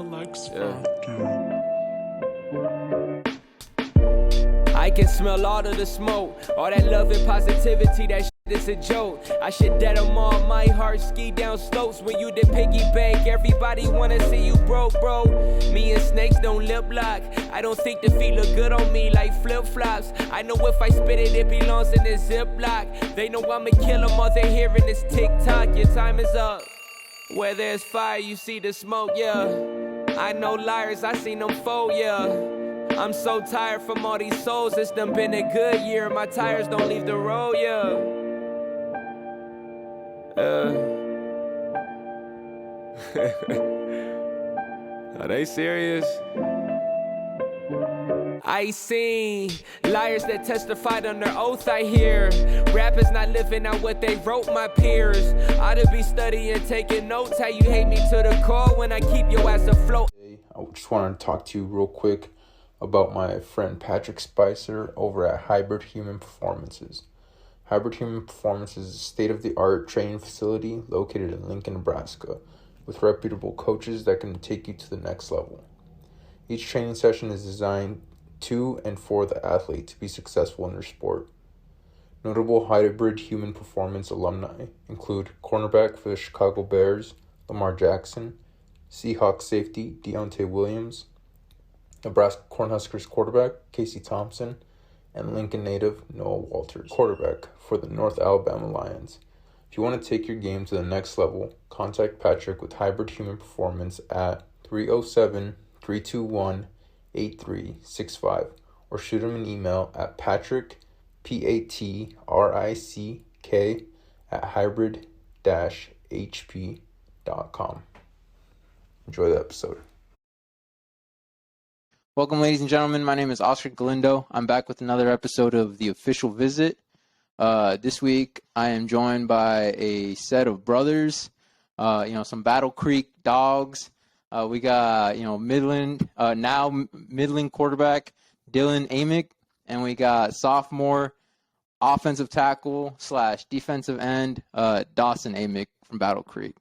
likes Yeah. vodka. I can smell all of the smoke, all that love and positivity, that shit is a joke. I should dead them all, my heart ski down slopes. When you did piggy bank, everybody wanna see you broke, bro. Me and snakes don't lip lock. I don't think the feet look good on me like flip-flops. I know if I spit it, it belongs in a Ziploc. They know I'ma kill them, all they hearing is tick-tock. Your time is up. Where there's fire, you see the smoke, yeah. I know liars, I seen them fold, yeah. I'm so tired from all these souls, it's done been a good year. My tires don't leave the road, yeah. Are they serious? I seen liars that testified under oath, I hear. Rappers not living out what they wrote, my peers. Ought to be studying, taking notes. How you hate me to the core when I keep your ass afloat. I just wanted to talk to you real quick about my friend Patrick Spicer over at Hybrid Human Performances. Hybrid Human Performances is a state-of-the-art training facility located in Lincoln, Nebraska, with reputable coaches that can take you to the next level. Each training session is designed to and for the athlete to be successful in their sport. Notable Hybrid Human Performance alumni include cornerback for the Chicago Bears, Lamar Jackson, Seahawks safety, Deontay Williams, Nebraska Cornhuskers quarterback, Casey Thompson, and Lincoln native, Noah Walters, quarterback for the North Alabama Lions. If you want to take your game to the next level, contact Patrick with Hybrid Human Performance at 307-321-8365 or shoot him an email at Patrick, Patrick, at hybrid-hp.com. Enjoy the episode. Welcome, ladies and gentlemen. My name is Oscar Galindo. I'm back with another episode of The Official Visit. This week, I am joined by a set of brothers, some Battle Creek dogs. We got, Midland quarterback Dylan Amick, and we got sophomore offensive tackle / defensive end Dawson Amick from Battle Creek.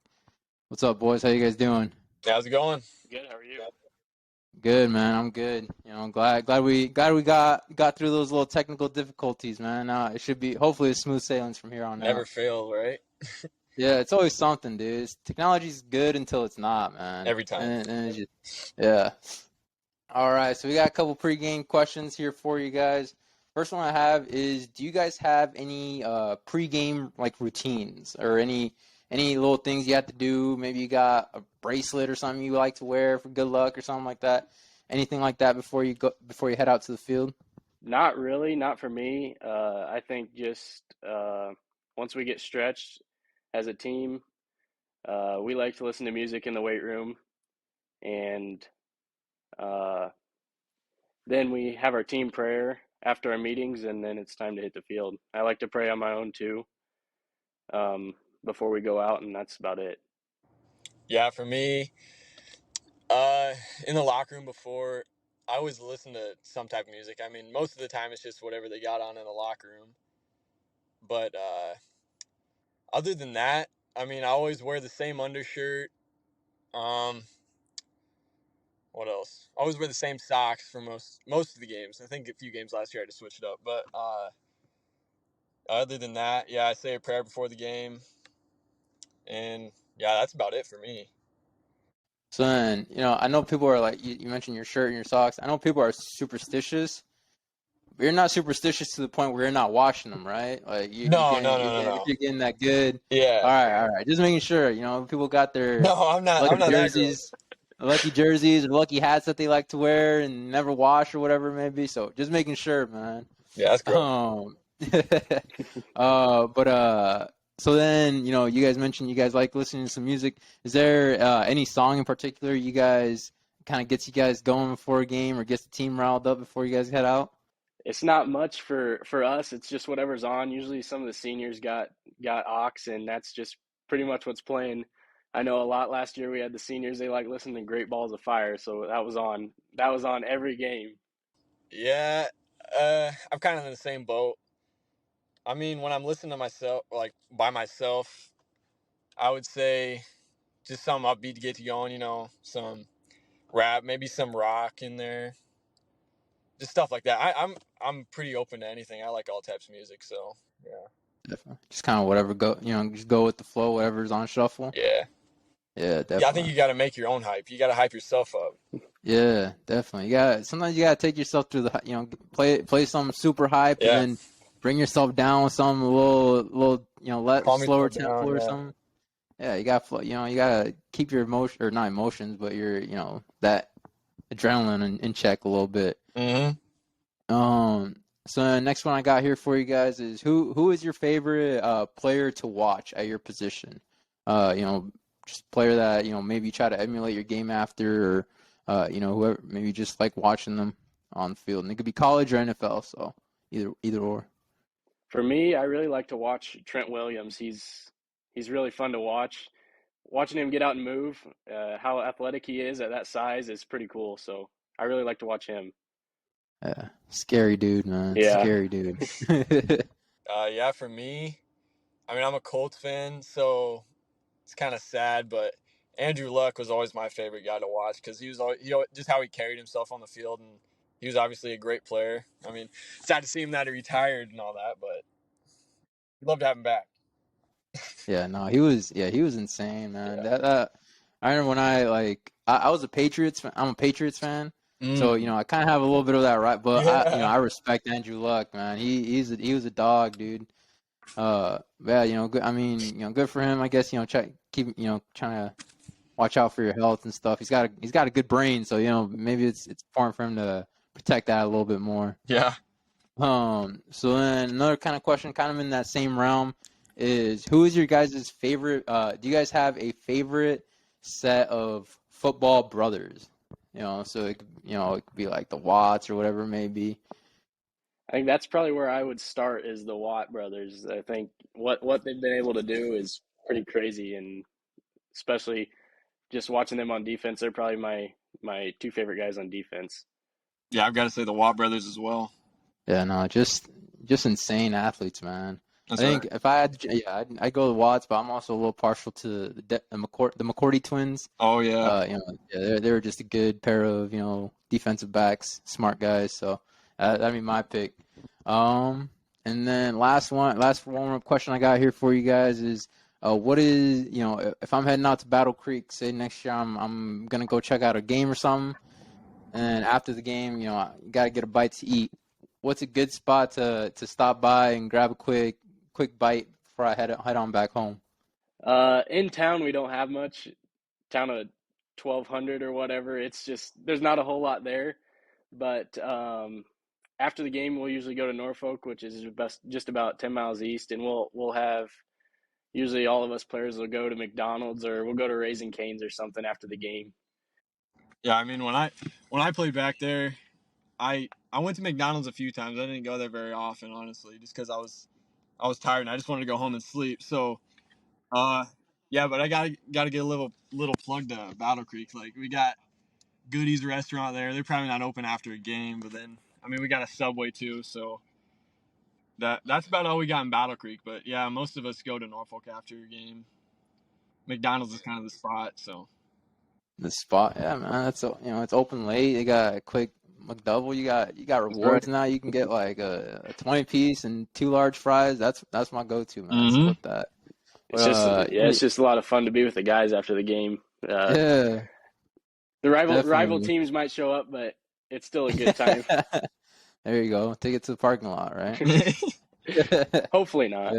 What's up, boys? How you guys doing? How's it going? Good. How are you? Good, man. I'm good. Glad we got through those little technical difficulties, man. It should be hopefully a smooth sailings from here on out. Never fail, right? Yeah, it's always something, dude. Technology's good until it's not, man. Every time. And it's just, yeah. All right, so we got a couple pregame questions here for you guys. First one I have is, do you guys have any pregame routines or any little things you have to do? Maybe you got a bracelet or something you like to wear for good luck or something like that. Anything like that before you head out to the field? Not really, not for me. I think just once we get stretched as a team, we like to listen to music in the weight room, and then we have our team prayer after our meetings, and then it's time to hit the field. I like to pray on my own too. Before we go out, and that's about it. Yeah, for me, in the locker room before, I always listen to some type of music. I mean, most of the time it's just whatever they got on in the locker room. But other than that, I mean, I always wear the same undershirt. What else? I always wear the same socks for most of the games. I think a few games last year I had to switch it up. But other than that, yeah, I say a prayer before the game. And yeah, that's about it for me. So then, I know people are like, you mentioned your shirt and your socks. I know people are superstitious, but you're not superstitious to the point where you're not washing them, right? Like No. You're getting that good. Yeah. All right. Just making sure, people got their I'm not jerseys, lucky jerseys or lucky hats that they like to wear and never wash or whatever it may be. So just making sure, man. Yeah, that's great. So then, you guys mentioned you guys like listening to some music. Is there any song in particular you guys kind of gets you guys going before a game or gets the team riled up before you guys head out? It's not much for us. It's just whatever's on. Usually some of the seniors got aux, and that's just pretty much what's playing. I know a lot last year we had the seniors, they like listening to Great Balls of Fire, so that was on every game. Yeah, I'm kind of in the same boat. I mean, when I'm listening to myself, like by myself, I would say just some upbeat to get you going, some rap, maybe some rock in there, just stuff like that. I'm pretty open to anything. I like all types of music, so yeah. Definitely. Just kind of whatever just go with the flow, whatever's on shuffle. Yeah. Yeah, Yeah, I think definitely. you got to make your own hype. You got to hype yourself up. Yeah, definitely. Sometimes you gotta take yourself through play something super hype and Yeah. then bring yourself down with some little Calm slower yourself tempo down, or yeah. something. Yeah, you gotta keep your not emotions, but that adrenaline in check a little bit. Mm-hmm. So the next one I got here for you guys is who is your favorite player to watch at your position? Just player that maybe you try to emulate your game after, or whoever, maybe just like watching them on the field. And it could be college or NFL, so either or. For me, I really like to watch Trent Williams. He's really fun to watch. Watching him get out and move, how athletic he is at that size is pretty cool. So I really like to watch him. Yeah, scary dude, man. Yeah. Scary dude. Yeah, for me, I mean, I'm a Colts fan, so it's kind of sad, but Andrew Luck was always my favorite guy to watch because he was always, just how he carried himself on the field, and he was obviously a great player. I mean, sad to see him that he retired and all that, but we'd love to have him back. Yeah, no, he was insane, man. Yeah. That I remember when I was a Patriots fan. I'm a Patriots fan. So, I kind of have a little bit of that, right? But I respect Andrew Luck, man. He was a dog, dude. Yeah, good. I mean, good for him. I guess, trying to watch out for your health and stuff. He's got a good brain, so maybe it's important for him to protect that a little bit more. Yeah. So then another kind of question, kind of in that same realm, is who is your guys' favorite? Do you guys have a favorite set of football brothers? So it could be like the Watts or whatever it may be. I think that's probably where I would start is the Watt brothers. I think what they've been able to do is pretty crazy, and especially just watching them on defense, they're probably my two favorite guys on defense. Yeah, I've got to say the Watt brothers as well. Yeah, no, just insane athletes, man. That's I think right. if I had, I'd go with Watts, but I'm also a little partial to the McCourty twins. Oh, yeah. They were just a good pair of defensive backs, smart guys. So that'd be my pick. And then last warm-up question I got here for you guys is, what is if I'm heading out to Battle Creek, say next year, I'm gonna go check out a game or something, and after the game, I gotta get a bite to eat. What's a good spot to stop by and grab a quick bite before I head on back home? In town, we don't have much. Town of 1,200 or whatever. It's just there's not a whole lot there. But after the game, we'll usually go to Norfolk, which is just about 10 miles east, and we'll have usually all of us players will go to McDonald's or we'll go to Raising Cane's or something after the game. Yeah, I mean, when I played back there, I went to McDonald's a few times. I didn't go there very often, honestly, just because I was tired and I just wanted to go home and sleep. So, yeah, but I gotta get a little plug to Battle Creek. Like, we got Goodies restaurant there. They're probably not open after a game, but then I mean we got a Subway too. So that's about all we got in Battle Creek. But yeah, most of us go to Norfolk after a game. McDonald's is kind of the spot. So. The spot, yeah, man. That's it's open late. You got a quick McDouble. You got rewards now. You can get like a 20-piece and 2 large fries. That's my go-to, man. Mm-hmm. Split that. It's just a lot of fun to be with the guys after the game. Yeah. The rival Definitely. teams might show up, but it's still a good time. There you go. Take it to the parking lot, right? Hopefully not.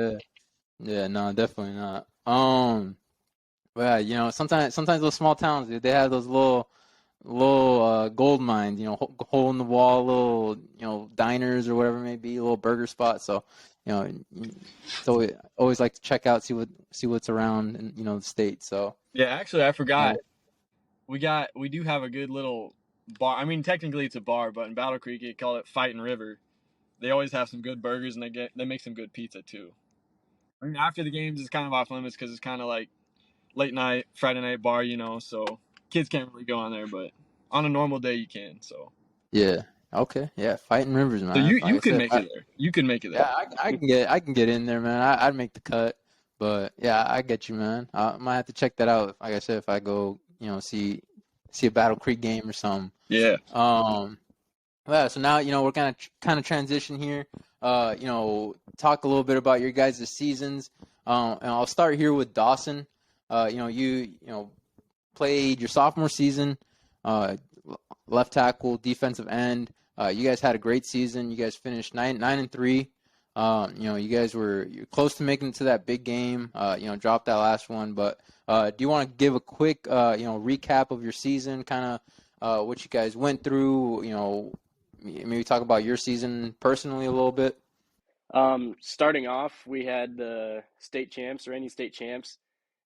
Yeah, no, definitely not. But yeah, sometimes those small towns, dude, they have those little gold mines, hole in the wall, little diners or whatever it may be, little burger spots. So, so always like to check out, see what's around in the state. So yeah, actually, I forgot. We do have a good little bar. I mean, technically it's a bar, but in Battle Creek they call it Fightin' River. They always have some good burgers and they make some good pizza too. I mean, after the games it's kind of off limits because it's kind of like late night Friday night bar, so kids can't really go on there, but on a normal day you can. So yeah, okay, yeah, Fighting Rivers, man. So you can make it there. You can make it there. Yeah, I can get in there, man. I'd make the cut, but yeah, I get you, man. I might have to check that out. Like I said, if I go, see see a Battle Creek game or something. Yeah. Yeah, so now, we're gonna kind of transition here. Talk a little bit about your guys' seasons. And I'll start here with Dawson. You played your sophomore season, left tackle, defensive end. You guys had a great season. You guys finished 9-3. You guys you're close to making it to that big game. Dropped that last one. But do you want to give a quick recap of your season, kind of what you guys went through? Maybe talk about your season personally a little bit. Starting off, we had the state champs, reigning state champs,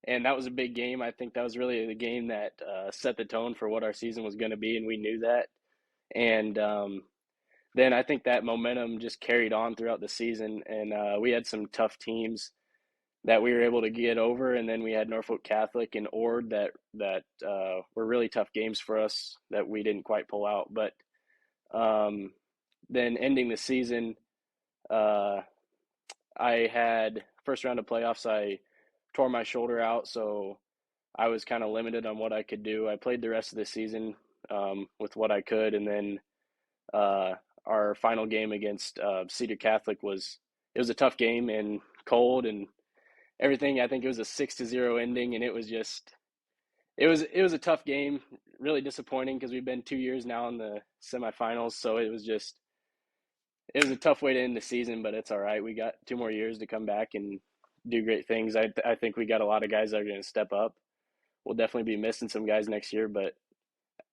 and that was a big game. I think that was really the game that set the tone for what our season was going to be, and we knew that. And then I think that momentum just carried on throughout the season, and we had some tough teams that we were able to get over, and then we had Norfolk Catholic and Ord that were really tough games for us that we didn't quite pull out. But then ending the season, I had first round of playoffs. I tore my shoulder out, so I was kind of limited on what I could do. I played the rest of the season with what I could, and then our final game against Cedar Catholic was a tough game and cold and everything. I think it was a 6-0 ending, and it was a tough game. Really disappointing because we've been 2 years now in the semifinals, so it was a tough way to end the season, but it's all right. We got 2 more years to come back and do great things. I think we got a lot of guys that are going to step up. We'll definitely be missing some guys next year, but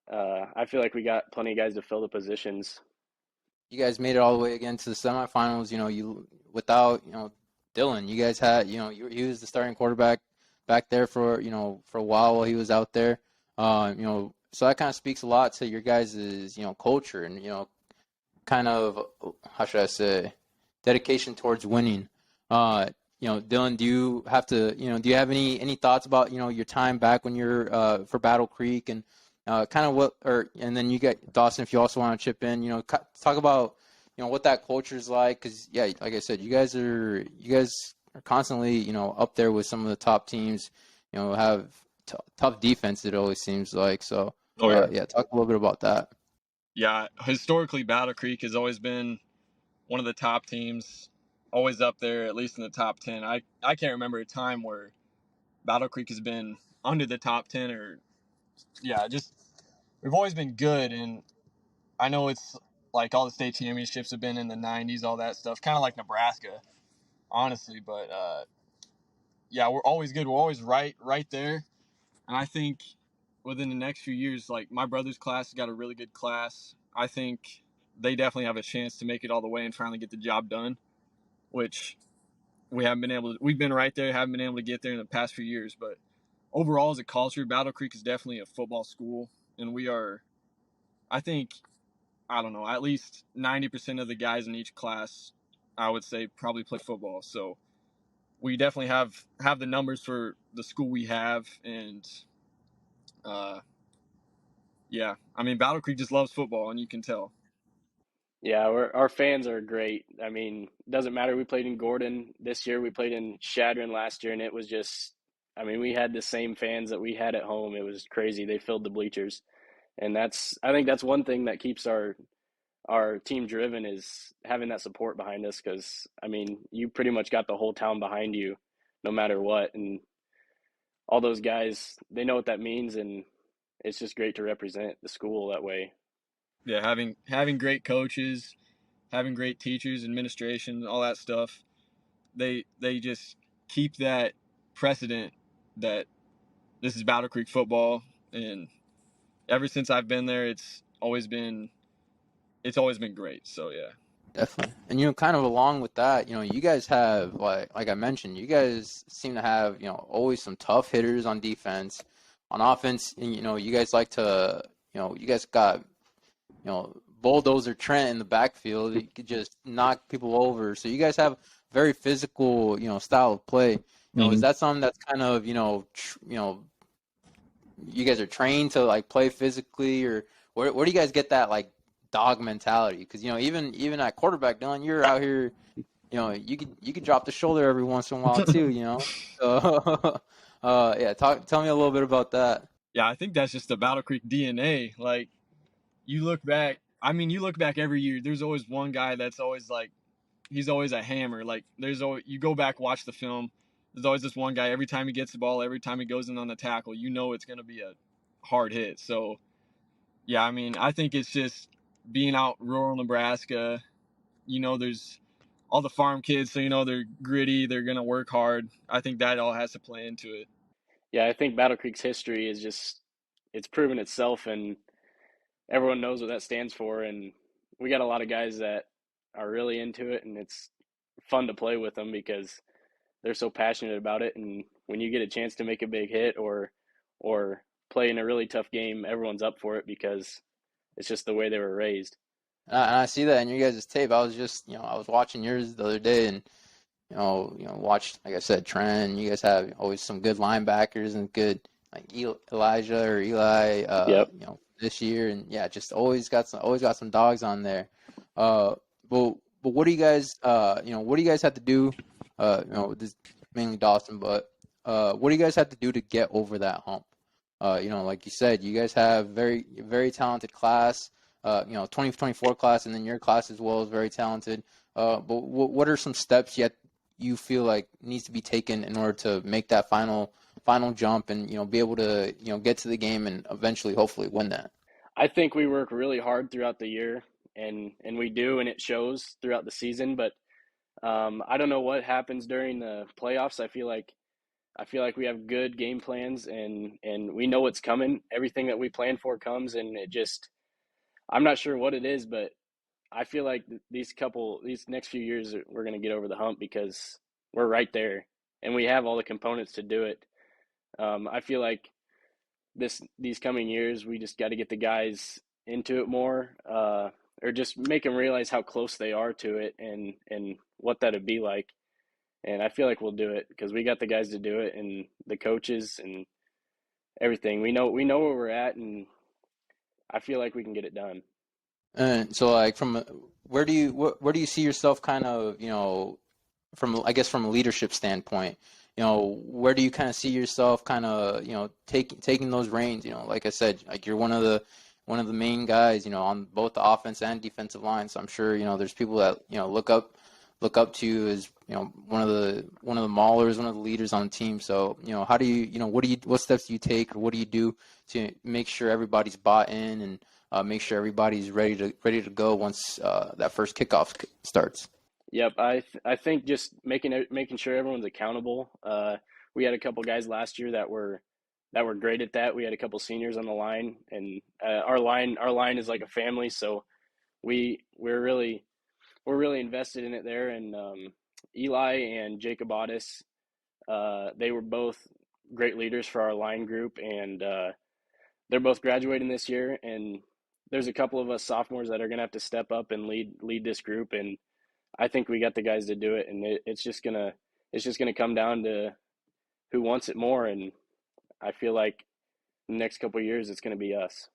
I feel like we got plenty of guys to fill the positions. You guys made it all the way again to the semifinals. You without Dylan, you guys had he was the starting quarterback back there for a while he was out there. So that kind of speaks a lot to your guys' culture and kind of, how should I say, dedication towards winning. Dylan, do you have any thoughts about your time back when you're for Battle Creek and kind of and then you get Dawson, if you also want to chip in, talk about what that culture is like, because like I said, you guys are constantly up there with some of the top teams. Have tough defense, it always seems like. So talk a little bit about that. Yeah, historically, Battle Creek has always been one of the top teams, always up there, at least in the top 10. I can't remember a time where Battle Creek has been under the top 10 we've always been good. And I know it's like all the state championships have been in the 90s, all that stuff, kind of like Nebraska, honestly. But, we're always good. We're always right there. And I think within the next few years, like my brother's class has got a really good class. I think they definitely have a chance to make it all the way and finally get the job done, which we've been right there, haven't been able to get there in the past few years. But overall, as a culture, Battle Creek is definitely a football school. And we are, I think, at least 90% of the guys in each class, I would say, probably play football. So we definitely have the numbers for the school we have. And Battle Creek just loves football, and you can tell. Yeah, our fans are great. I mean, it doesn't matter. We played in Gordon this year. We played in Shadron last year, and it was just, we had the same fans that we had at home. It was crazy. They filled the bleachers. And I think that's one thing that keeps our team driven, is having that support behind us, because, you pretty much got the whole town behind you no matter what. And all those guys, they know what that means, and it's just great to represent the school that way. Yeah, having great coaches, having great teachers, administration, all that stuff, they just keep that precedent that this is Battle Creek football. And ever since I've been there, it's always been great. So yeah, definitely. And kind of along with that, you guys have, like I mentioned, you guys seem to have always some tough hitters on defense. On offense, and you guys like to, you guys got bulldozer Trent in the backfield. He could just knock people over. So you guys have very physical style of play. Is that something that's kind of you guys are trained to like play physically, or where do you guys get that like dog mentality? Because even at quarterback, Dylan, you're out here, you could drop the shoulder every once in a while too. So tell me a little bit about that. yeah, I think that's just the Battle Creek DNA. Like, you look back every year, there's always one guy that's always like, he's always a hammer. Like, there's always, you go back, watch the film, there's always this one guy, every time he gets the ball, every time he goes in on the tackle, you know it's going to be a hard hit. So, yeah, I mean, I think it's just being out rural Nebraska, there's all the farm kids, so they're gritty, they're going to work hard. I think that all has to play into it. Yeah, I think Battle Creek's history is just it's proven itself, and everyone knows what that stands for. And we got a lot of guys that are really into it, and it's fun to play with them because they're so passionate about it. And when you get a chance to make a big hit or play in a really tough game, everyone's up for it because it's just the way they were raised. And I see that in your guys' tape. I was just, I was watching yours the other day, and watched, like I said, Trent. You guys have always some good linebackers and good like Elijah or Eli. Yep. This year, and yeah, just always got some dogs on there. But what do you guys, what do you guys have to do? This is mainly Dawson, but what do you guys have to do to get over that hump? Like you said, you guys have very talented class. 2024 class, and then your class as well is very talented. But what are some steps you feel like needs to be taken in order to make that final jump and be able to get to the game and eventually hopefully win that? I think we work really hard throughout the year, and we do, and it shows throughout the season. But I don't know what happens during the playoffs. I feel like we have good game plans, and we know what's coming. Everything that we plan for comes, and it just I'm not sure what it is, but I feel like these next few years we're going to get over the hump because we're right there and we have all the components to do it. I feel like these coming years we just got to get the guys into it more, or just make them realize how close they are to it and what that'd be like. And I feel like we'll do it because we got the guys to do it and the coaches and everything. We know where we're at, and I feel like we can get it done. And so, like, where do you see yourself kind of, from a leadership standpoint, where do you kind of see yourself kind of, taking those reins? Like I said, like you're one of the main guys, on both the offense and defensive line. So I'm sure, there's people that, look up to you as, one of the maulers, one of the leaders on the team. So, how do you, what steps do you take, or what do you do to make sure everybody's bought in and make sure everybody's ready to go once that first kickoff starts? Yep, I think just making sure everyone's accountable. We had a couple guys last year that were great at that. We had a couple seniors on the line, and our line is like a family. So we're really invested in it there. And Eli and Jacob Otis, they were both great leaders for our line group, and they're both graduating this year. And there's a couple of us sophomores that are going to have to step up and lead this group, and I think we got the guys to do it. And it's just gonna come down to who wants it more. And I feel like the next couple of years it's going to be us.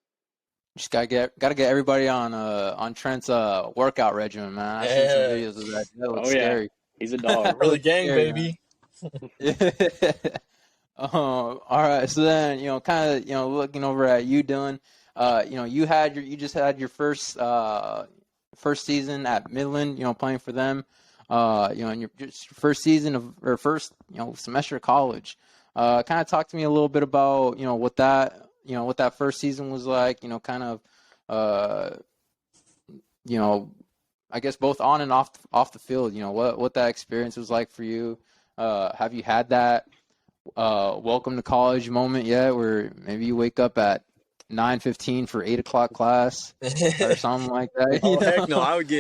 Just gotta get everybody on Trent's workout regimen, man. I've seen some videos of that. That looks scary. He's a dog. Really gang, baby. All right. So then, kind of, looking over at you, Dylan. You just had your first season at Midland, playing for them. In your first season or first, semester of college. Kind of talk to me a little bit about, what that first season was like. Kind of, I guess both on and off the field. What that experience was like for you. Have you had that welcome to college moment yet, where maybe you wake up at 9:15 for 8 o'clock class or something like that? Heck no, I would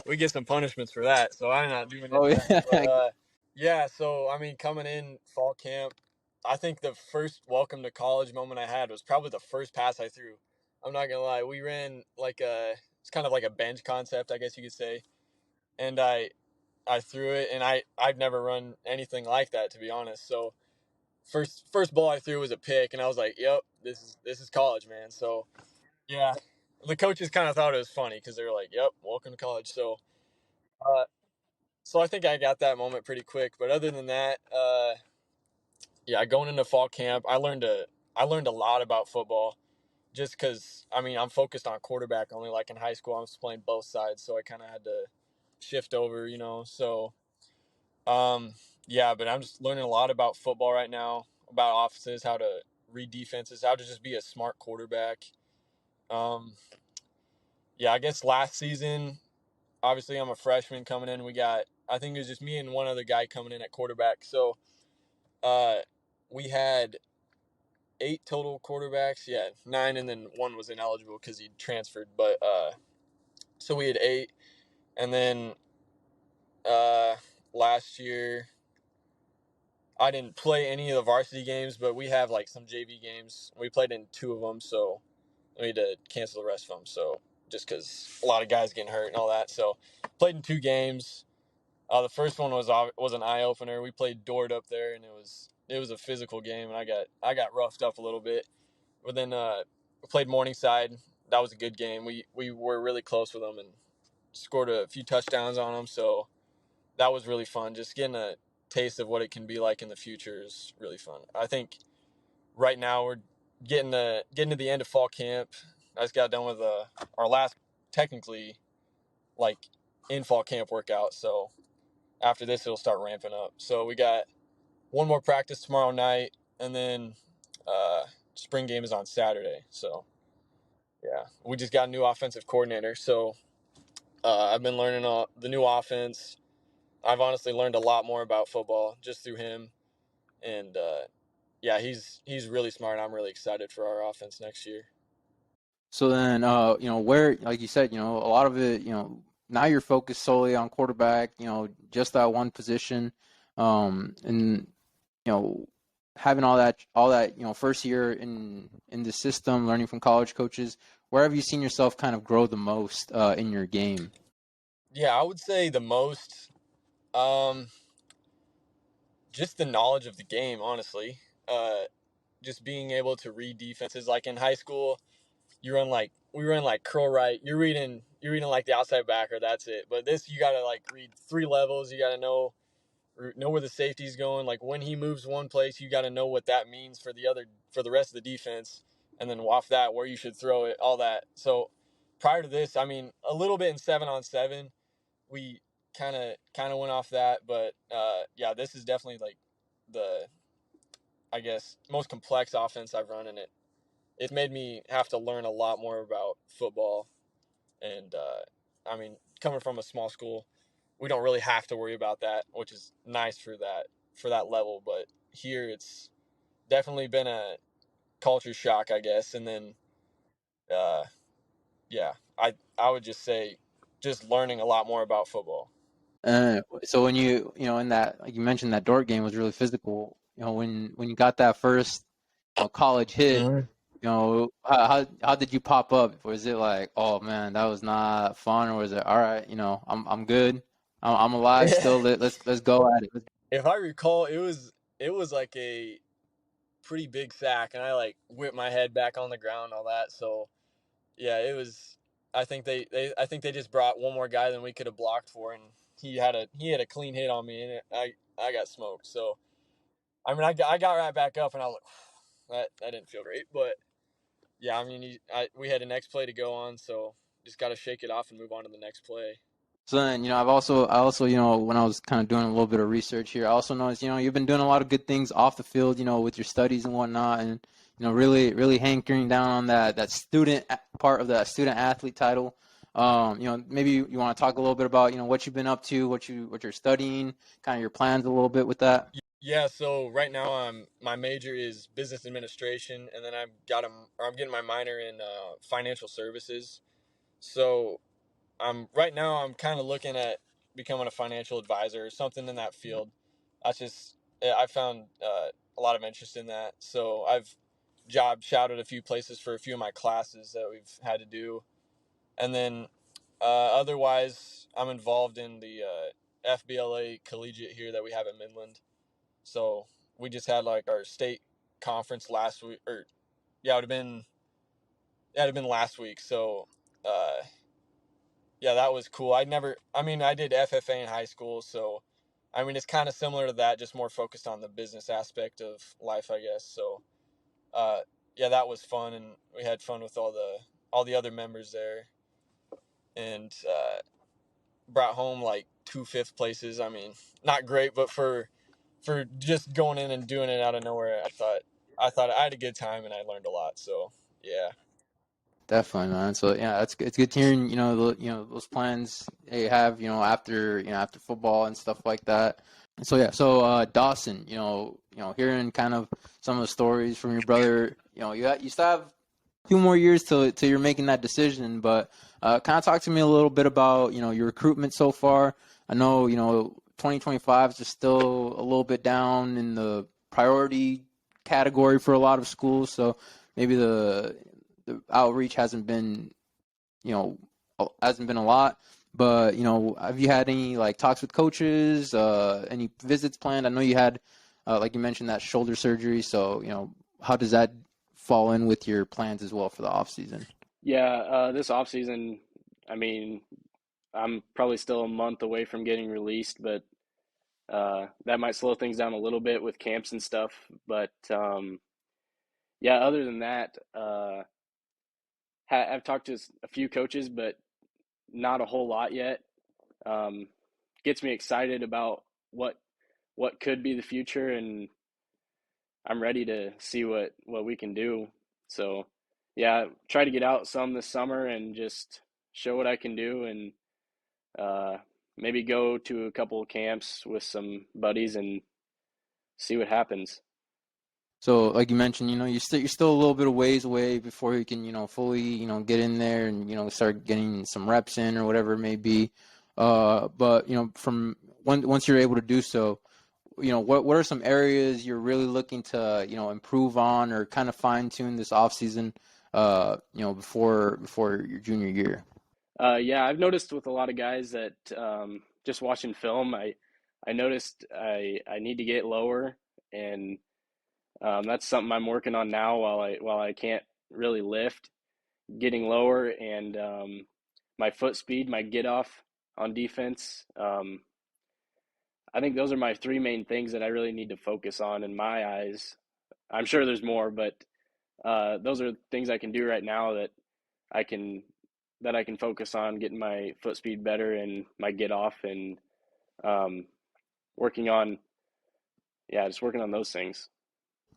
we get some punishments for that, so I'm not doing it. Oh yeah. But, yeah, so I mean, coming in fall camp, I think the first welcome to college moment I had was probably the first pass I threw. I'm not gonna lie, we ran it's kind of like a bench concept, I guess you could say, and I threw it, and I've never run anything like that, to be honest. So first ball I threw was a pick, and I was like, yep, this is college, man. So yeah, the coaches kind of thought it was funny because they were like, yep, welcome to college. So I think I got that moment pretty quick. But other than that, yeah, going into fall camp, I learned I learned a lot about football just because, I mean, I'm focused on quarterback only. Like in high school, I was playing both sides, so I kind of had to shift over, you know. So, yeah, but I'm just learning a lot about football right now, about offenses, how to read defenses, how to just be a smart quarterback. Um, yeah, I guess last season, obviously, I'm a freshman coming in. I think it was just me and one other guy coming in at quarterback. So, uh, we had 8 total quarterbacks. Yeah, 9, and then one was ineligible because he transferred. But so we had 8, and then uh, last year I didn't play any of the varsity games, but we have like some JV games. We played in 2 of them, so we had to cancel the rest of them. So just because a lot of guys getting hurt and all that, so played in 2 games. The first one was an eye opener. We played Dort up there, and it was a physical game, and I got roughed up a little bit. But then we played Morningside. That was a good game. We were really close with them and scored a few touchdowns on them. So that was really fun. Just getting a taste of what it can be like in the future is really fun. I think right now we're getting to the end of fall camp. I just got done with our last technically like in fall camp workout. So after this it'll start ramping up. So we got one more practice tomorrow night, and then spring game is on Saturday. So yeah, we just got a new offensive coordinator. So I've been learning the new offense. I've honestly learned a lot more about football just through him, and yeah, he's really smart. I'm really excited for our offense next year. So then, where, like you said, a lot of it, now you're focused solely on quarterback, just that one position, and having all that, first year in the system, learning from college coaches. Where have you seen yourself kind of grow the most in your game? Yeah, I would say the most, um, just the knowledge of the game, honestly. Just being able to read defenses. Like in high school, we run like curl right. You're reading like the outside backer. That's it. But this, you gotta like read 3 levels. You gotta know where the safety's going. Like when he moves one place, you gotta know what that means for the rest of the defense, and then off that where you should throw it, all that. So prior to this, I mean, a little bit in 7-on-7, we kind of went off that, but yeah, this is definitely like the, I guess, most complex offense I've run, and it made me have to learn a lot more about football. And I mean, coming from a small school, we don't really have to worry about that, which is nice for that level. But here, it's definitely been a culture shock, I guess. And then, uh, yeah, I would just say, just learning a lot more about football. So when in that, like you mentioned, that Dort game was really physical. When you got that first, college hit, Mm-hmm. how did you pop up? Was it like, oh man, that was not fun, or was it all right? I'm good. I'm alive still. Let's go at it. If I recall, it was like a pretty big sack, and I like whipped my head back on the ground, all that. So yeah, it was. I think they just brought one more guy than we could have blocked for, and he had a clean hit on me, and I got smoked. So I mean, I got right back up, and I was like, that didn't feel great, but yeah, I mean, we had a next play to go on, so just got to shake it off and move on to the next play. So then, I also, when I was kind of doing a little bit of research here, I also noticed, you've been doing a lot of good things off the field, with your studies and whatnot, and, really, really hankering down on that student part of that student athlete title. Maybe you want to talk a little bit about, what you've been up to, what you're studying, kind of your plans a little bit with that. Yeah, so right now my major is business administration, and then I'm getting my minor in financial services. So right now I'm kind of looking at becoming a financial advisor or something in that field. I found a lot of interest in that. So I've job shouted a few places for a few of my classes that we've had to do, and then otherwise I'm involved in the FBLA collegiate here that we have at Midland. So we just had like our state conference last week, or yeah, it'd have been last week. So yeah, that was cool. I did FFA in high school, so I mean it's kind of similar to that, just more focused on the business aspect of life, I guess. So yeah, that was fun, and we had fun with all the other members there, and brought home like 2 5th places. I mean, not great, but for just going in and doing it out of nowhere, I thought I had a good time and I learned a lot. So yeah. Definitely, man. So yeah, it's good hearing, those plans that you have, after football and stuff like that. So yeah, Dawson, hearing kind of some of the stories from your brother, you still have 2 more years till you're making that decision, but kind of talk to me a little bit about, your recruitment so far. I know, 2025 is just still a little bit down in the priority category for a lot of schools, so maybe the outreach hasn't been a lot. But have you had any like talks with coaches? Any visits planned? I know you had, like you mentioned, that shoulder surgery. So how does that fall in with your plans as well for the off season? Yeah, this off season, I mean, I'm probably still a month away from getting released, but that might slow things down a little bit with camps and stuff. But yeah, other than that, I've talked to a few coaches, but not a whole lot yet. Um, Gets me excited about what could be the future, and I'm ready to see what we can do. So, yeah, try to get out some this summer and just show what I can do, and uh, maybe go to a couple of camps with some buddies and see what happens. So, like you mentioned, you're still a little bit of ways away before you can, fully, get in there and start getting some reps in or whatever it may be. But from once you're able to do so, what are some areas you're really looking to improve on or kind of fine tune this off season, before your junior year? Yeah, I've noticed with a lot of guys that just watching film, I noticed I need to get lower, and that's something I'm working on now while I can't really lift, getting lower, and my foot speed, my get off on defense. I think those are my three main things that I really need to focus on in my eyes. I'm sure there's more, but those are things I can do right now I can that I can focus on getting my foot speed better and my get off, and um, working on just working on those things.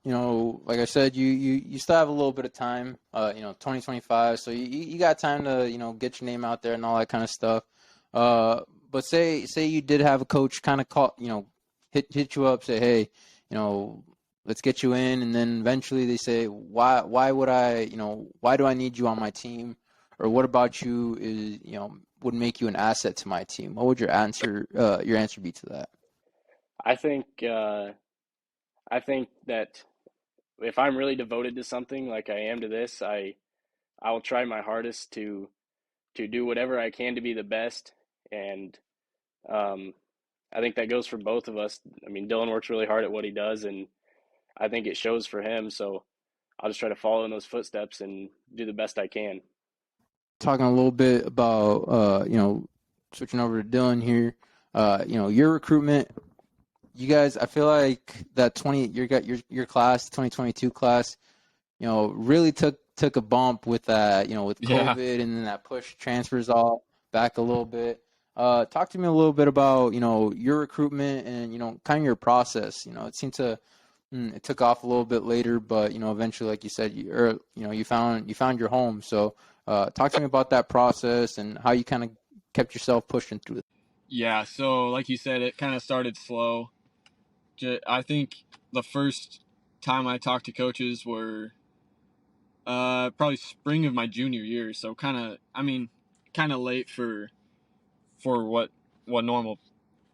Like I said, you still have a little bit of time, 2025, so you got time to, get your name out there and all that kind of stuff. But say you did have a coach kind of call, hit you up, say, hey, let's get you in, and then eventually they say, why would I, why do I need you on my team? Or what about you is, would make you an asset to my team? What would your answer be to that? I think I think that if I'm really devoted to something like I am to this, I will try my hardest to do whatever I can to be the best, and um, I think that goes for both of us. I mean, Dylan works really hard at what he does, and I think it shows for him. So I'll just try to follow in those footsteps and do the best I can. Talking a little bit about switching over to Dylan here. Your recruitment, you guys, I feel like that your class, 2022 class, really took a bump with that, with Yeah. COVID, and then that push transfers all back a little bit. Talk to me a little bit about, your recruitment and, kind of your process. It seemed to it took off a little bit later, but eventually, like you said, you found your home. So, talk to me about that process and how you kind of kept yourself pushing through it. Yeah, so like you said, it kind of started slow. I think the first time I talked to coaches were probably spring of my junior year, so kind of late for what normal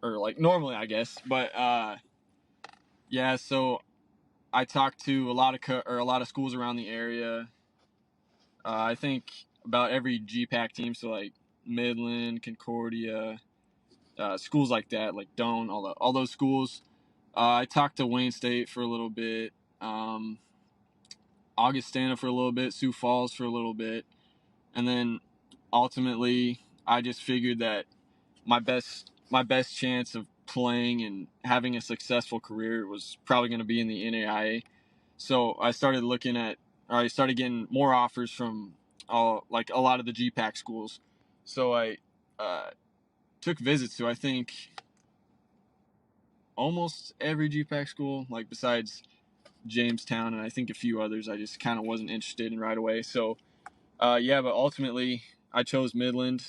or like normally, I guess. But yeah, so I talked to a lot of schools around the area. I think about every GPAC team, so like Midland, Concordia, schools like that, like Doane, all those schools. I talked to Wayne State for a little bit, um, Augustana for a little bit, Sioux Falls for a little bit, and then ultimately I just figured that my best chance of playing and having a successful career was probably going to be in the NAIA. So I started getting more offers from like a lot of the GPAC schools. So I took visits to, I think, almost every GPAC school, like besides Jamestown and I think a few others. I just kind of wasn't interested in right away. So but ultimately I chose Midland,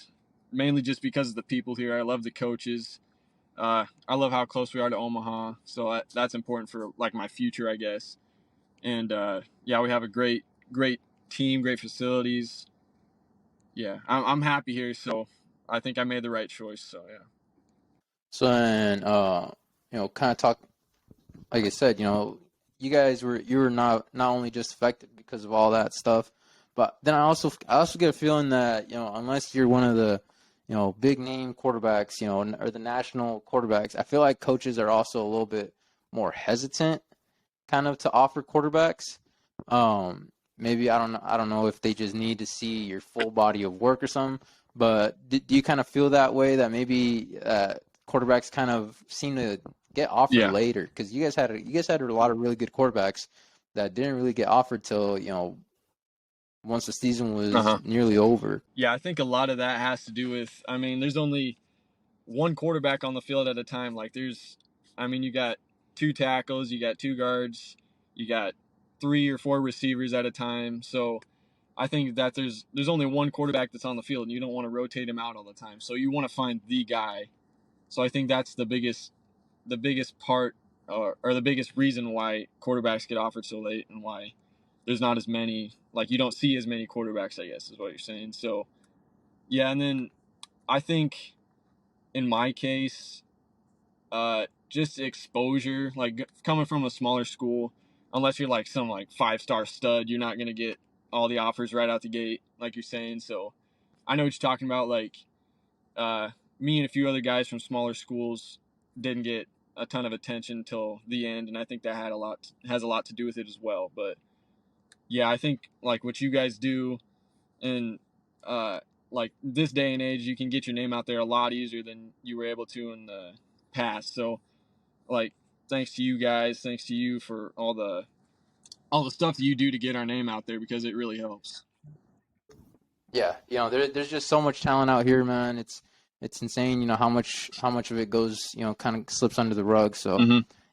mainly just because of the people here. I love the coaches. I love how close we are to Omaha, so that's important for like my future, I guess. And we have a great team, great facilities. Yeah, I'm happy here, so I think I made the right choice. So yeah. So then, kind of talk, like I said, you guys were not only just affected because of all that stuff, but then I also get a feeling that unless you're one of the big name quarterbacks, or the national quarterbacks, I feel like coaches are also a little bit more hesitant, kind of, to offer quarterbacks. Maybe I don't know if they just need to see your full body of work or something. But do you kind of feel that way, that maybe quarterbacks kind of seem to get offered later? Because you guys had a lot of really good quarterbacks that didn't really get offered till once the season was nearly over. Yeah, I think a lot of that has to do with, I mean, there's only one quarterback on the field at a time. Like you got 2 tackles, you got 2 guards, you got 3 or 4 receivers at a time. So I think that there's only one quarterback that's on the field, and you don't want to rotate him out all the time. So you want to find the guy. So I think that's the biggest part, or the biggest reason why quarterbacks get offered so late, and why there's not as many, like you don't see as many quarterbacks, I guess is what you're saying. So yeah, and then I think in my case, just exposure, like coming from a smaller school, unless you're like some like 5-star stud, you're not gonna get all the offers right out the gate, like you're saying. So I know what you're talking about. Like me and a few other guys from smaller schools didn't get a ton of attention until the end, and I think that has a lot to do with it as well. But yeah, I think like what you guys do, and like this day and age, you can get your name out there a lot easier than you were able to in the past. So like thanks to you guys, thanks to you for all the stuff that you do to get our name out there, because it really helps. Yeah, there's just so much talent out here, man. It's insane, how much of it goes, kind of slips under the rug. So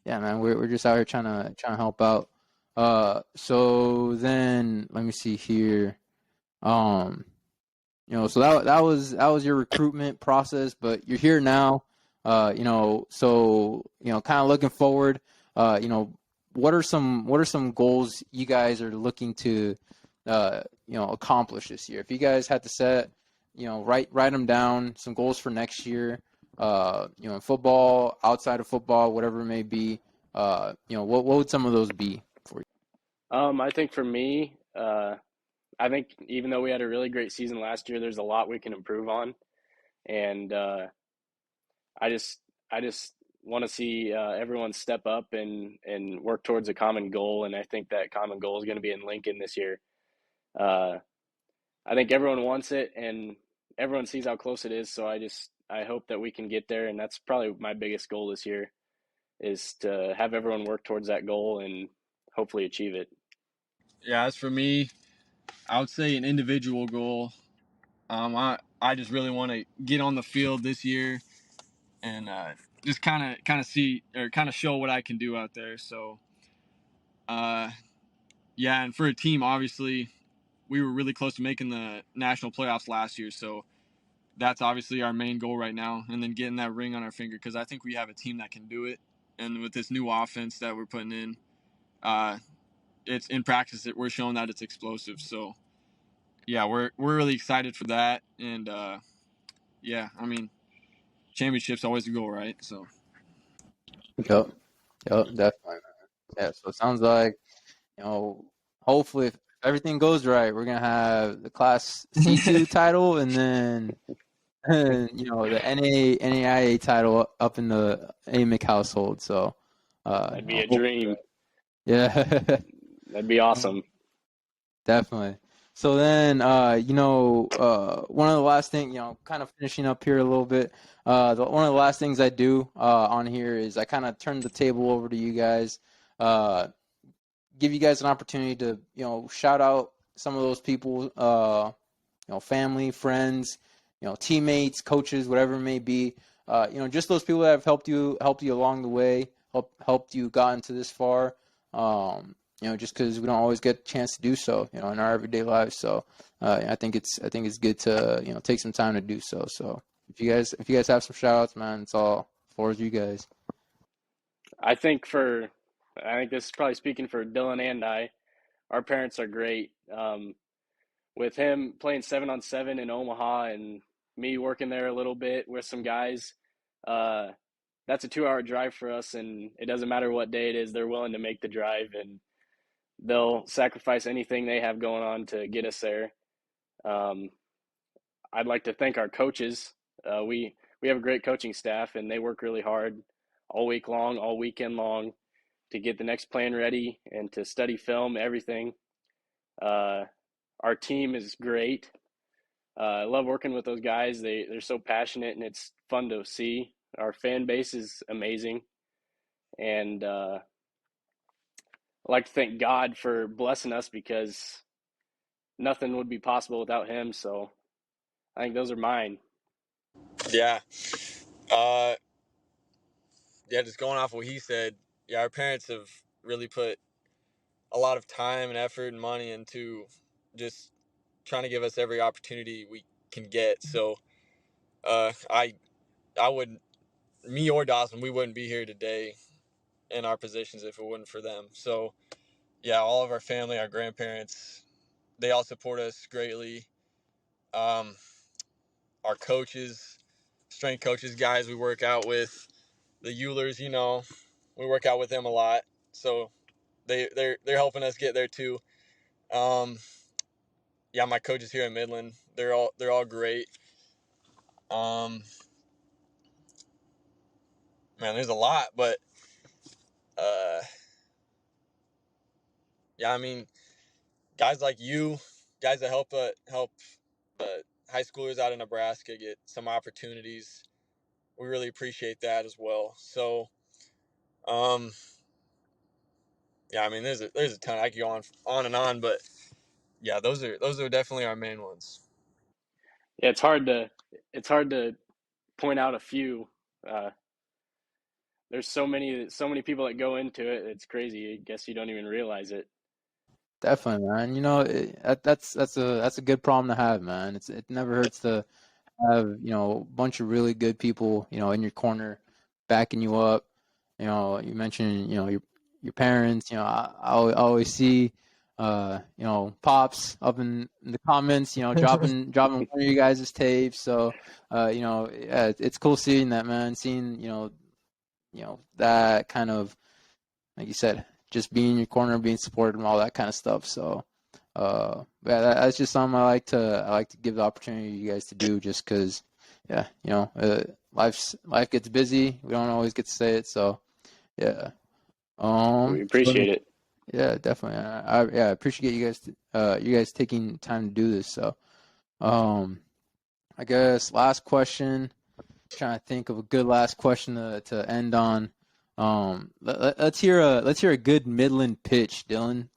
yeah, man, we're just out here trying to help out. So then let me see here. So that was your recruitment process, but you're here now. So kind of looking forward. What are some goals you guys are looking to accomplish this year? If you guys had to set, write them down, some goals for next year, in football, outside of football, whatever it may be, what would some of those be for you? I think for me, I think even though we had a really great season last year, there's a lot we can improve on, and I just want to see everyone step up and work towards a common goal, and I think that common goal is going to be in Lincoln this year. I think everyone wants it, and everyone sees how close it is. So I hope that we can get there, and that's probably my biggest goal this year, is to have everyone work towards that goal and hopefully achieve it. Yeah, as for me, I would say an individual goal. I just really want to get on the field this year and just kind of see, or kind of show what I can do out there. So, and for a team, obviously, we were really close to making the national playoffs last year. So that's obviously our main goal right now, and then getting that ring on our finger, because I think we have a team that can do it. And with this new offense that we're putting in, it's in practice that we're showing that it's explosive. So yeah, we're really excited for that. And I mean, championship's always the goal, right? So Yep, definitely. Yeah, so it sounds like, hopefully if everything goes right, we're gonna have the Class C2 title, and then the NAIA title up in the Amick household. So That'd be a dream. Yeah. That'd be awesome. Definitely. So then, one of the last things, kind of finishing up here a little bit, one of the last things I do on here is I kind of turn the table over to you guys. give you guys an opportunity to, shout out some of those people, family, friends, teammates, coaches, whatever it may be. Just those people that have helped you along the way, helped you gotten to this far. Just because we don't always get a chance to do so, in our everyday lives. So I think it's good to take some time to do so. So if you guys have some shout outs, man, it's all for you guys. I think this is probably speaking for Dylan and I. Our parents are great. With him playing 7-on-7 in Omaha and me working there a little bit with some guys, that's a 2-hour drive for us, and it doesn't matter what day it is, they're willing to make the drive, and they'll sacrifice anything they have going on to get us there. I'd like to thank our coaches. We have a great coaching staff, and they work really hard all week long, all weekend long, to get the next plan ready and to study film, everything. Our team is great. I love working with those guys. They're so passionate, and it's fun to see. Our fan base is amazing, and I'd like to thank God for blessing us, because nothing would be possible without him. So I think those are mine. Yeah. Yeah, just going off what he said, yeah, our parents have really put a lot of time and effort and money into just trying to give us every opportunity we can get. So I wouldn't, me or Dawson, we wouldn't be here today in our positions if it wasn't for them. So yeah, all of our family, our grandparents, they all support us greatly. Our coaches, strength coaches, guys we work out with, the Eulers, we work out with them a lot. So they're helping us get there too. Yeah, my coaches here in Midland, they're all great. Man, there's a lot, but yeah, I mean, guys like you, guys that help high schoolers out in Nebraska get some opportunities. We really appreciate that as well. So, yeah, I mean, there's a ton. I could go on and on, but yeah, those are definitely our main ones. Yeah, it's hard to point out a few. Uh, there's so many people that go into it. It's crazy. I guess you don't even realize it. Definitely, man. That's a good problem to have, man. It never hurts to have, a bunch of really good people, in your corner, backing you up. You mentioned, your parents. I always see, pops up in the comments, dropping one of you guys' tapes. So, yeah, it's cool seeing that, man. Seeing, that kind of, like you said, just being in your corner, being supported, and all that kind of stuff. So, yeah, that's just something I like to give the opportunity to you guys to do, just because, yeah, life gets busy. We don't always get to say it, so yeah. We appreciate it. Yeah, definitely. I appreciate you guys taking time to do this. So, I guess last question. Trying to think of a good last question to end on. Let's hear a good Midland pitch, Dylan.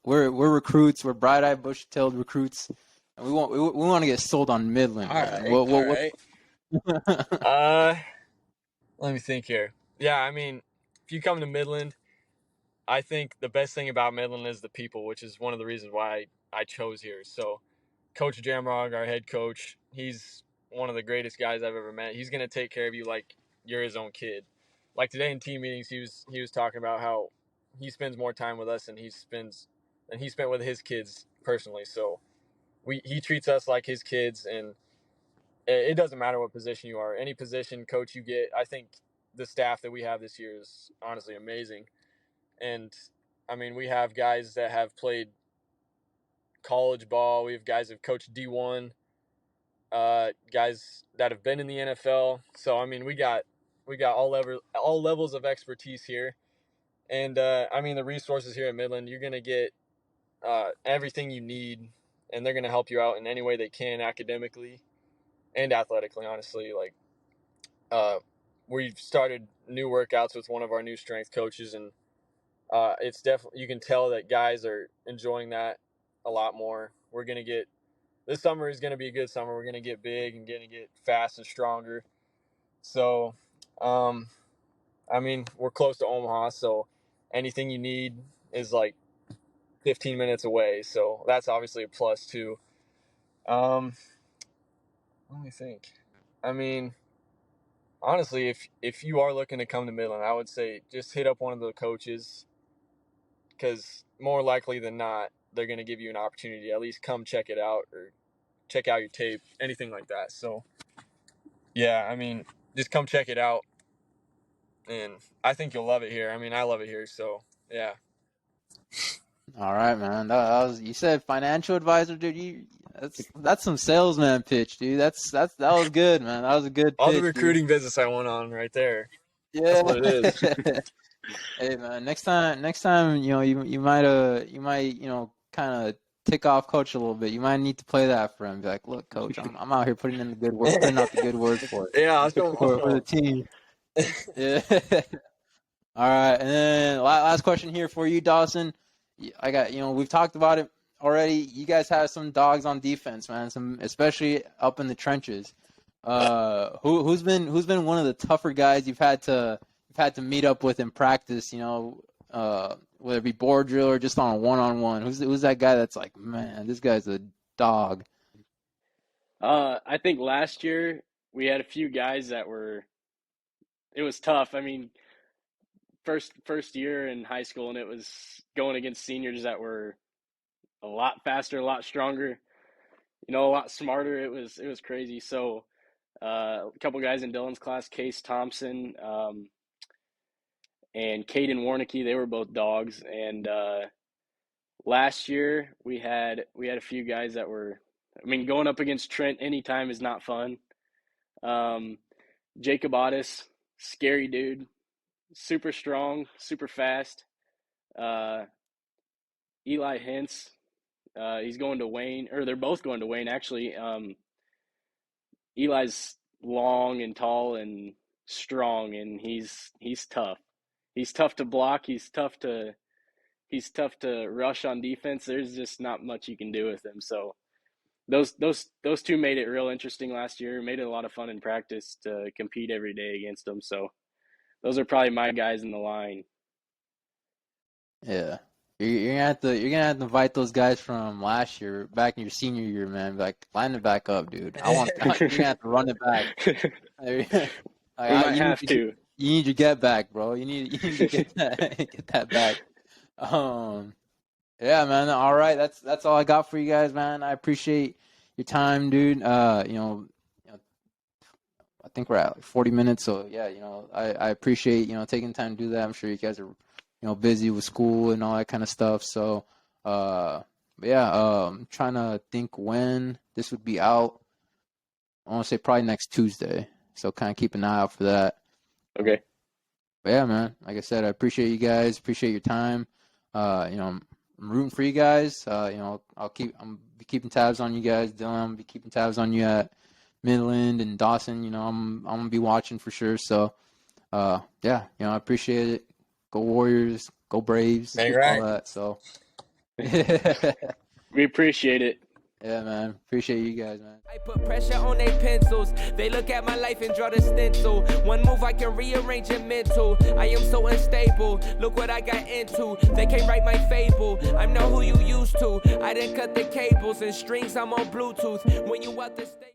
We're recruits. We're bright-eyed, bushy-tailed recruits, and we want to get sold on Midland. All Man. right. Let me think here. Yeah, I mean, if you come to Midland, I think the best thing about Midland is the people, which is one of the reasons why I chose here. So, Coach Jamrog, our head coach, he's one of the greatest guys I've ever met. He's gonna take care of you like you're his own kid. Like today in team meetings, he was talking about how he spends more time with us than he spent with his kids personally. So he treats us like his kids, and it doesn't matter what position you are, any position coach you get. I think the staff that we have this year is honestly amazing. And I mean, we have guys that have played college ball. We have guys that have coached D1, guys that have been in the NFL. So I mean, we got all levels of expertise here. And I mean, the resources here at Midland, you're gonna get everything you need, and they're gonna help you out in any way they can, academically and athletically. Honestly, like we've started new workouts with one of our new strength coaches, and it's definitely, you can tell that guys are enjoying that a lot more. This summer is going to be a good summer. We're going to get big and going to get fast and stronger. So, I mean, we're close to Omaha, so anything you need is like 15 minutes away. So that's obviously a plus too. Let me think. I mean, honestly, if you are looking to come to Midland, I would say just hit up one of the coaches, because more likely than not, they're going to give you an opportunity to at least come check it out or check out your tape, anything like that. So, yeah, I mean, just come check it out, and I think you'll love it here. I mean, I love it here, so, yeah. All right, man. That was, you said financial advisor, dude. That's some salesman pitch, dude. That was good, man. That was a good All pitch, the recruiting business I went on right there. dude. That's what it is. Hey, man. Next time, you might kind of tick off coach a little bit. You might need to play that for him. Be like, look, coach, I'm out here putting in the good work, putting out the good word for it. Yeah, for the team. Yeah. All right, and then last question here for you, Dawson. I got, we've talked about it already. You guys have some dogs on defense, man. Especially up in the trenches. Who's been one of the tougher guys you've had to meet up with in practice? Whether it be board drill or just on a one-on-one. Who's that guy that's like, man, this guy's a dog? I think last year we had a few guys it was tough. I mean, first year in high school, and it was going against seniors that were a lot faster, a lot stronger, a lot smarter. It was crazy. So a couple guys in Dylan's class, Case Thompson, and Caden Warnicki, they were both dogs. And last year we had a few guys that were, I mean, going up against Trent anytime is not fun. Jacob Otis, scary dude, super strong, super fast. Eli Hintz, he's going to Wayne, or they're both going to Wayne, actually. Eli's long and tall and strong, and he's tough. He's tough to block. He's tough to rush on defense. There's just not much you can do with him. So those two made it real interesting last year. Made it a lot of fun in practice to compete every day against them. So those are probably my guys in the line. Yeah. You're gonna have to invite those guys from last year back in your senior year, man. Like, line it back up, dude. You're gonna have to run it back. We might have to. You need your get back, bro. You need to get that back. Yeah, man. All right, that's all I got for you guys, man. I appreciate your time, dude. I think we're at like 40 minutes, so yeah, I appreciate taking the time to do that. I'm sure you guys are busy with school and all that kind of stuff. So, I'm trying to think when this would be out. I want to say probably next Tuesday. So kind of keep an eye out for that. Okay. But yeah, man. Like I said, I appreciate you guys. Appreciate your time. I'm rooting for you guys. I'm be keeping tabs on you guys. Dylan, I'm be keeping tabs on you at Midland and Dawson. I'm gonna be watching for sure. So, I appreciate it. Go Warriors, go Braves, all that. So, we appreciate it. Yeah, man. Appreciate you guys, man. I put pressure on their pencils. They look at my life and draw the stencil. One move I can rearrange your mental. I am so unstable. Look what I got into. They can't write my fable. I'm not who you used to. I done cut the cables and strings. I'm on Bluetooth. When you out the state.